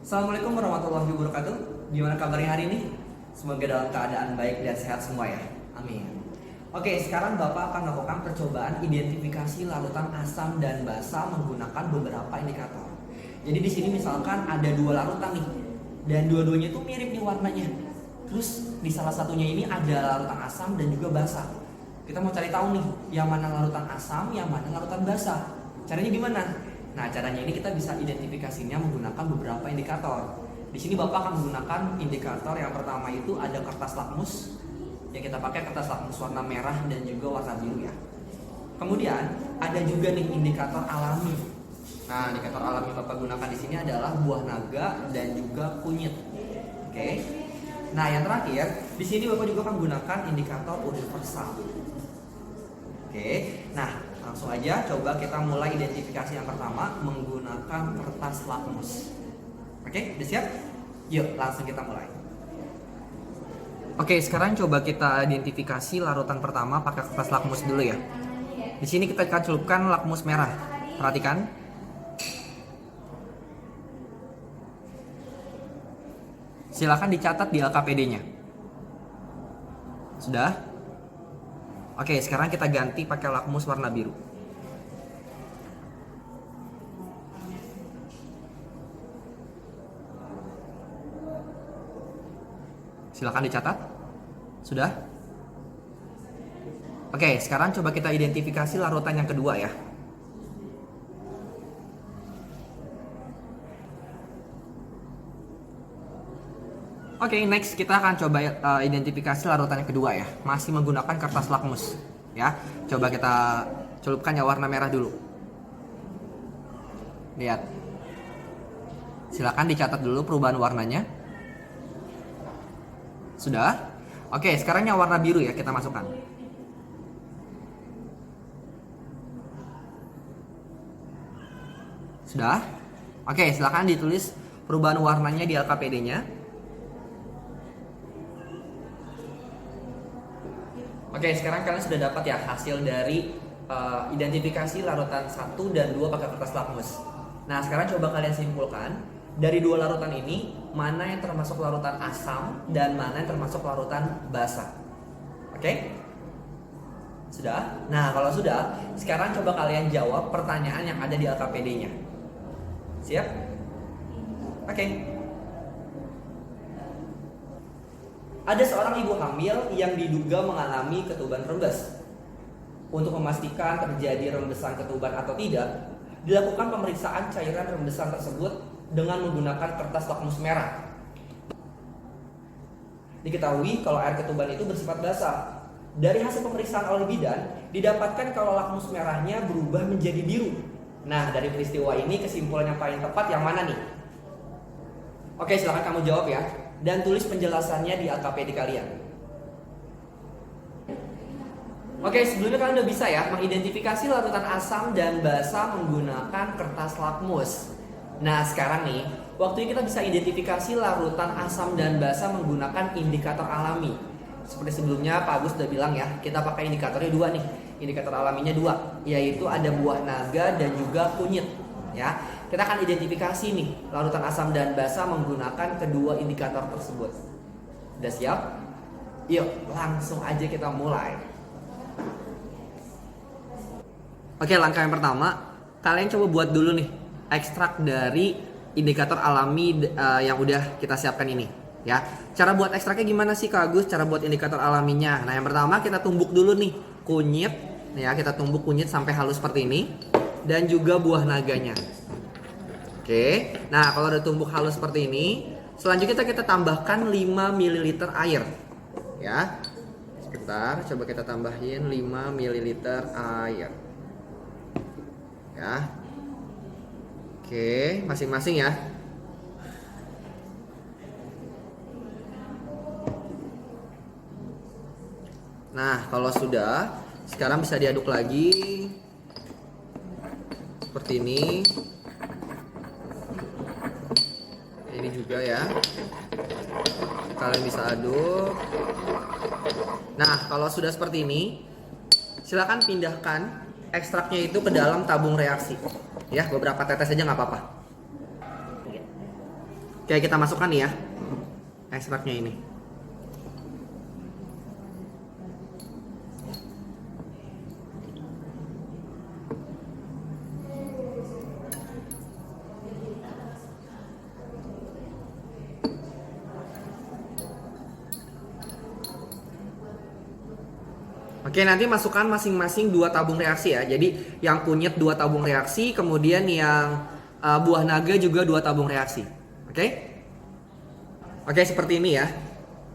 Assalamualaikum warahmatullahi wabarakatuh. Gimana kabarnya hari ini? Semoga dalam keadaan baik dan sehat semua ya. Amin. Oke, sekarang Bapak akan melakukan percobaan identifikasi larutan asam dan basa menggunakan beberapa indikator. Jadi di sini misalkan ada dua larutan nih, dan dua-duanya itu mirip nih warnanya. Terus di salah satunya ini ada larutan asam dan juga basa. Kita mau cari tahu nih, yang mana larutan asam, yang mana larutan basa. Caranya gimana? Nah, caranya ini kita bisa identifikasinya menggunakan beberapa indikator. Di sini Bapak akan menggunakan indikator yang pertama itu ada kertas lakmus. Yang kita pakai kertas lakmus warna merah dan juga warna biru ya. Kemudian ada juga nih indikator alami. Nah, indikator alami Bapak gunakan di sini adalah buah naga dan juga kunyit. Oke. Nah, yang terakhir, di sini Bapak juga akan gunakan indikator universal. Oke. Nah, langsung aja coba kita mulai identifikasi yang pertama menggunakan kertas lakmus. Oke, udah siap? Yuk, langsung kita mulai. Oke, sekarang coba kita identifikasi larutan pertama pakai kertas lakmus dulu ya. Di sini kita akan celupkan lakmus merah. Perhatikan. Silakan dicatat di LKPD-nya. Sudah? Oke, sekarang kita ganti pakai lakmus warna biru. Silakan dicatat. Sudah? Oke, sekarang coba kita identifikasi larutan yang kedua ya. Oke, next kita akan coba identifikasi larutan yang kedua ya. Masih menggunakan kertas lakmus ya. Coba kita celupkan yang warna merah dulu. Lihat. Silakan dicatat dulu perubahan warnanya. Sudah? Oke, sekarang yang warna biru ya kita masukkan. Sudah? Oke, silakan ditulis perubahan warnanya di LKPD-nya. Oke, sekarang kalian sudah dapat ya hasil dari identifikasi larutan 1 dan 2 pakai kertas lakmus. Nah, sekarang coba kalian simpulkan dari dua larutan ini mana yang termasuk larutan asam dan mana yang termasuk larutan basa. Oke? Sudah? Nah, kalau sudah, sekarang coba kalian jawab pertanyaan yang ada di LKPD-nya. Siap? Oke. Ada seorang ibu hamil yang diduga mengalami ketuban rembes. Untuk memastikan terjadi rembesan ketuban atau tidak, dilakukan pemeriksaan cairan rembesan tersebut dengan menggunakan kertas lakmus merah. Diketahui kalau air ketuban itu bersifat basah. Dari hasil pemeriksaan oleh bidan, didapatkan kalau lakmus merahnya berubah menjadi biru. Nah, dari peristiwa ini kesimpulan yang paling tepat yang mana nih? Oke, silahkan kamu jawab ya. Dan tulis penjelasannya di LKPD kalian. Oke, sebelumnya kalian udah bisa ya mengidentifikasi larutan asam dan basa menggunakan kertas lakmus. Nah, sekarang nih, waktunya kita bisa identifikasi larutan asam dan basa menggunakan indikator alami. Seperti sebelumnya Pak Agus udah bilang ya, kita pakai indikatornya dua nih. Indikator alaminya dua, yaitu ada buah naga dan juga kunyit. Ya, kita akan identifikasi nih larutan asam dan basa menggunakan kedua indikator tersebut. Udah siap? Yuk, langsung aja kita mulai. Oke, langkah yang pertama, kalian coba buat dulu nih ekstrak dari indikator alami yang udah kita siapkan ini ya. Cara buat ekstraknya gimana sih Kak Agus? Cara buat indikator alaminya. Nah, yang pertama kita tumbuk dulu nih kunyit ya, kita tumbuk kunyit sampai halus seperti ini dan juga buah naganya. Oke. Nah, kalau udah tumbuk halus seperti ini, selanjutnya kita tambahkan 5 ml air ya. Sebentar, coba kita tambahin 5 ml air. Ya. Oke, masing-masing ya. Nah, kalau sudah, sekarang bisa diaduk lagi seperti ini. Ini juga ya. Kalian bisa aduk. Nah, kalau sudah seperti ini, silakan pindahkan ekstraknya itu ke dalam tabung reaksi. Ya, beberapa tetes aja nggak apa-apa. Oke, kita masukkan nih ya ekstraknya ini. Oke, nanti masukkan masing-masing 2 tabung reaksi ya. Jadi yang kunyit 2 tabung reaksi, kemudian yang buah naga juga 2 tabung reaksi. Oke? Oke, seperti ini ya.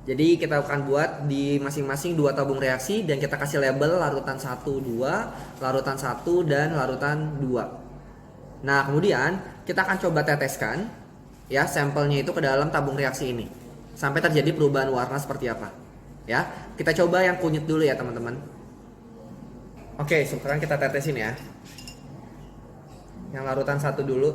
Jadi kita akan buat di masing-masing 2 tabung reaksi dan kita kasih label larutan 1, 2, larutan 1 dan larutan 2. Nah, kemudian kita akan coba teteskan ya sampelnya itu ke dalam tabung reaksi ini sampai terjadi perubahan warna seperti apa. Ya, kita coba yang kunyit dulu ya teman-teman. Oke, sekarang kita tetesin ya. Yang larutan 1 dulu.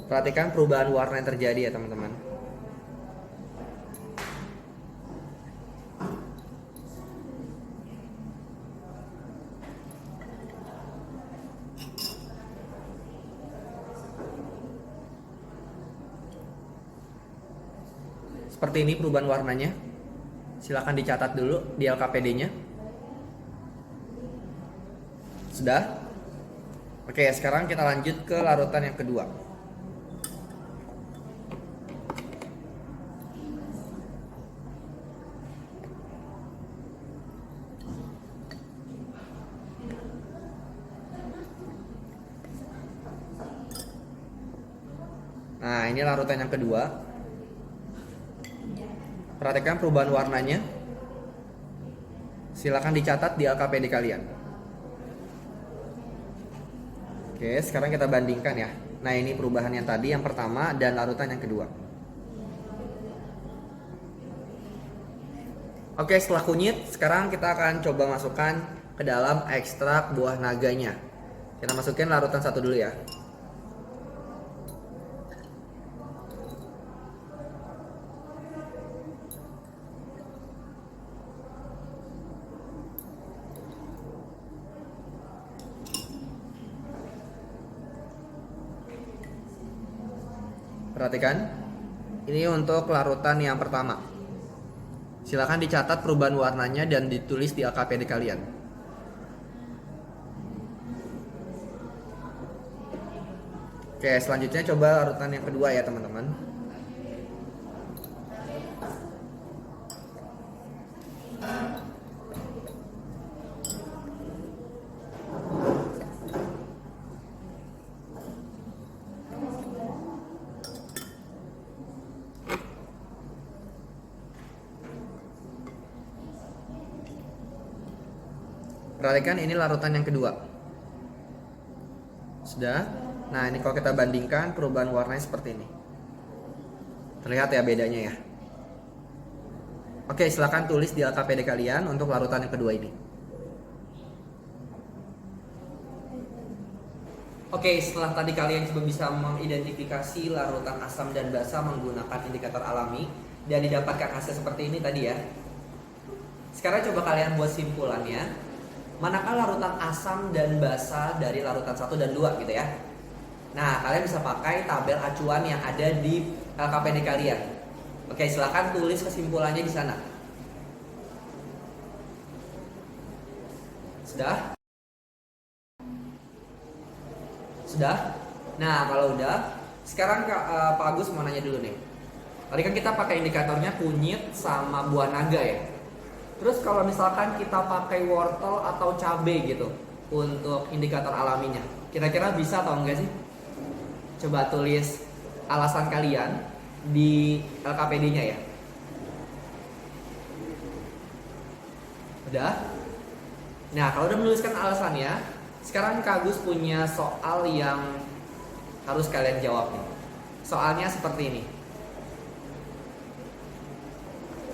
Perhatikan perubahan warna yang terjadi ya teman-teman. Seperti ini perubahan warnanya. Silahkan dicatat dulu di LKPD-nya. Sudah? Oke, sekarang kita lanjut ke larutan yang kedua. Nah, ini larutan yang kedua. Perhatikan perubahan warnanya. Silakan dicatat di LKPD kalian. Oke, sekarang kita bandingkan ya. Nah, ini perubahan yang tadi yang pertama dan larutan yang kedua. Oke, setelah kunyit, sekarang kita akan coba masukkan ke dalam ekstrak buah naganya. Kita masukin larutan 1 dulu ya. Perhatikan, ini untuk larutan yang pertama. Silakan dicatat perubahan warnanya dan ditulis di LKPD kalian. Oke, selanjutnya coba larutan yang kedua ya teman-teman. Perhatikan ini larutan yang kedua. Sudah? Nah, ini kalau kita bandingkan perubahan warnanya seperti ini. Terlihat ya bedanya ya. Oke, silahkan tulis di LKPD kalian untuk larutan yang kedua ini. Oke, setelah tadi kalian coba bisa mengidentifikasi larutan asam dan basa menggunakan indikator alami dan didapatkan hasil seperti ini tadi ya. Sekarang coba kalian buat simpulannya. Manakah larutan asam dan basa dari larutan 1 dan 2 gitu ya. Nah, kalian bisa pakai tabel acuan yang ada di LKPD kalian. Oke, silahkan tulis kesimpulannya di sana. Sudah? Sudah? Nah, kalau udah, sekarang Pak Agus mau nanya dulu nih. Tadi kan kita pakai indikatornya kunyit sama buah naga ya. Terus kalau misalkan kita pakai wortel atau cabai gitu untuk indikator alaminya, kira-kira bisa atau enggak sih? Coba tulis alasan kalian di LKPD-nya ya. Udah? Nah, kalau udah menuliskan alasannya, sekarang Kak Agus punya soal yang harus kalian jawab nih. Soalnya seperti ini.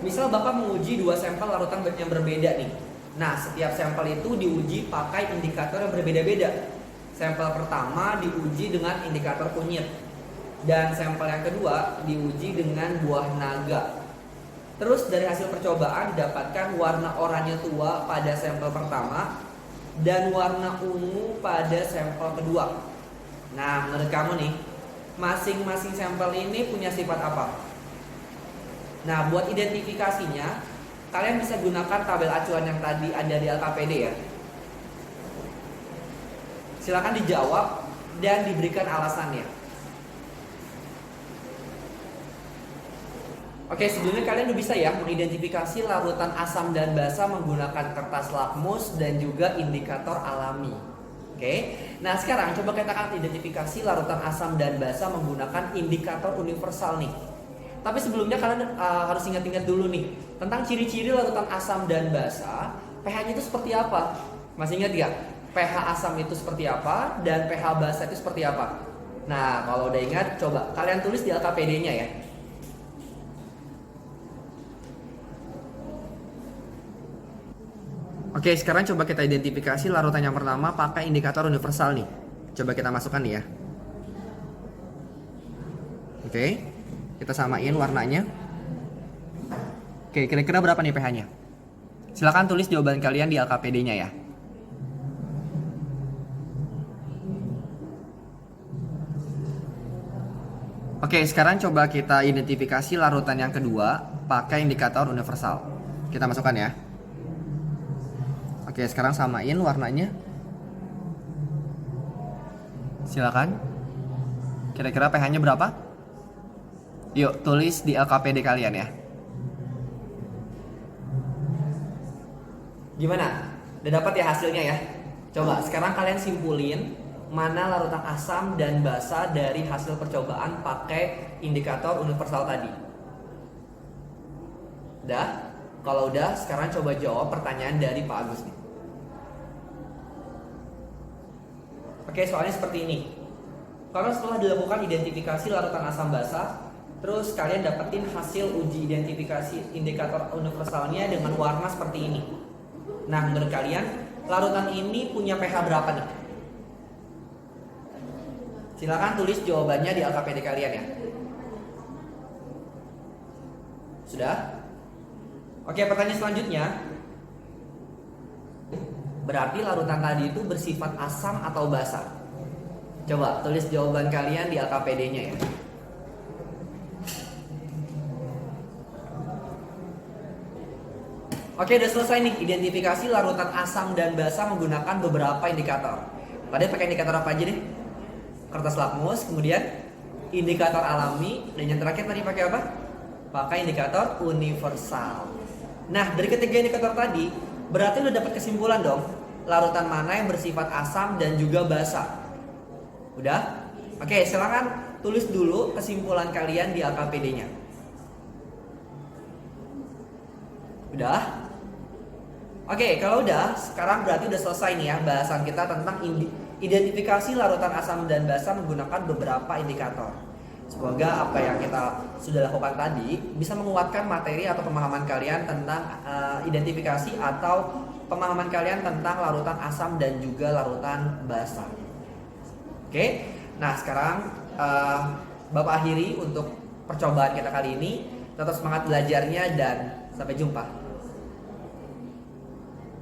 Misal Bapak menguji 2 sampel larutan yang berbeda nih. Nah, setiap sampel itu diuji pakai indikator yang berbeda-beda. Sampel pertama diuji dengan indikator kunyit. Dan sampel yang kedua diuji dengan buah naga. Terus dari hasil percobaan didapatkan warna oranye tua pada sampel pertama dan warna ungu pada sampel kedua. Nah, menurut kamu nih, masing-masing sampel ini punya sifat apa? Nah, buat identifikasinya, kalian bisa gunakan tabel acuan yang tadi ada di LKPD ya. Silakan dijawab dan diberikan alasannya. Oke, sebelumnya kalian udah bisa ya mengidentifikasi larutan asam dan basa menggunakan kertas lakmus dan juga indikator alami. Oke, nah sekarang coba kita akan identifikasi larutan asam dan basa menggunakan indikator universal nih. Tapi sebelumnya kalian harus ingat-ingat dulu nih tentang ciri-ciri larutan asam dan basa, pH-nya itu seperti apa? Masih ingat gak? pH asam itu seperti apa dan pH basa itu seperti apa? Nah, kalau udah ingat, coba kalian tulis di LKPD-nya ya. Oke, sekarang coba kita identifikasi larutan yang pertama pakai indikator universal nih. Coba kita masukkan nih ya. Oke, kita samain warnanya. Oke, kira-kira berapa nih pH-nya? Silahkan tulis jawaban kalian di LKPD-nya ya. Oke, sekarang coba kita identifikasi larutan yang kedua pakai indikator universal. Kita masukkan ya. Oke, sekarang samain warnanya. Silakan. Kira-kira pH-nya berapa? Yuk, tulis di LKPD kalian ya. Gimana? Udah dapat ya hasilnya ya? Coba sekarang kalian simpulin mana larutan asam dan basa dari hasil percobaan pakai indikator universal tadi. Udah? Kalau udah, sekarang coba jawab pertanyaan dari Pak Agus nih. Oke, soalnya seperti ini. Karena setelah dilakukan identifikasi larutan asam basa, terus kalian dapetin hasil uji identifikasi indikator universalnya dengan warna seperti ini. Nah, menurut kalian larutan ini punya pH berapa nih? Silakan tulis jawabannya di LKPD kalian ya. Sudah? Oke, pertanyaan selanjutnya. Berarti larutan tadi itu bersifat asam atau basa? Coba tulis jawaban kalian di LKPD-nya ya. Oke, udah selesai nih identifikasi larutan asam dan basa menggunakan beberapa indikator. Tadi pakai indikator apa aja deh? Kertas lakmus, kemudian indikator alami, dan yang terakhir tadi pakai apa? Pakai indikator universal. Nah, dari ketiga indikator tadi, berarti udah dapat kesimpulan dong, larutan mana yang bersifat asam dan juga basa. Udah? Oke, silakan tulis dulu kesimpulan kalian di LKPD-nya. Udah? Oke, kalau udah, sekarang berarti udah selesai nih ya bahasan kita tentang identifikasi larutan asam dan basa menggunakan beberapa indikator. Semoga apa yang kita sudah lakukan tadi bisa menguatkan materi atau pemahaman kalian tentang identifikasi atau pemahaman kalian tentang larutan asam dan juga larutan basa. Oke, nah sekarang Bapak akhiri untuk percobaan kita kali ini. Tetap semangat belajarnya dan sampai jumpa.